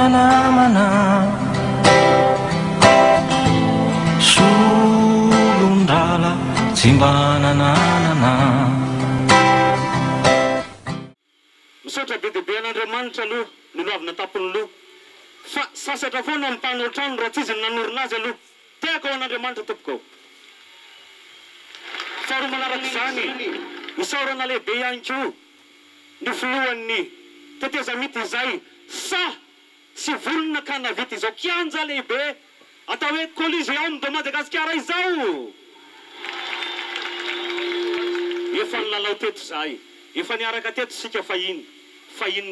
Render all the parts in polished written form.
namana solondrala tsy mba nananana. Misaotra be dia be an'Andriamanitra aloha niloavana tampony loha fa sasatra foana mipano trano raha tsy izy nanorina azy aloha teako ao an'Andriamanitra tompoko ao. Faharoa manarak'izany isaorana lehibe ihany koa ny filohan'ny teteza mity izay sa sy volona ka navita izao kianja lehibe atao hoe Coliseum de Madagasikara izao. Efa nilalao teto zahay, efa niaraka teto sika fahiny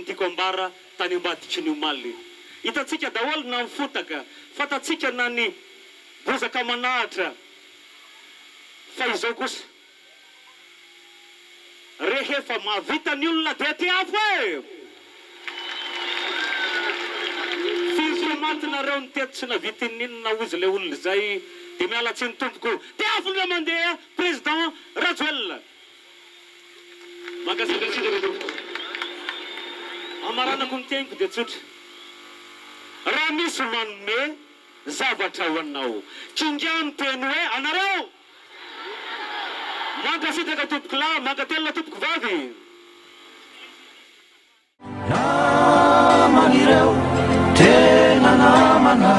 tiako ambara tany ambadik'i Niomaly. Hitatsika daholo na mifotaka, fatatsika na ny bozaka manahatra. Fa izao kosa rehefa mahavita ny olona dia ty afo e. Firy matinareo ny teto tsy navita ninona ozy le olona zay dia miala tsy ny tompoko ty afo le mandeha président Rajoelina. Makasitrasitra re tompoko amaranako ny teniko dia tsotra. Raha misy manome zavatra ho anao kingano teny hoe anareo mankasitraka tompoko lahy mankatelona tompoko vavy. Naman'ireo tena namana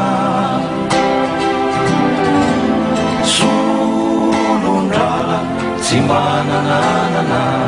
solondrala tsy mba nananana.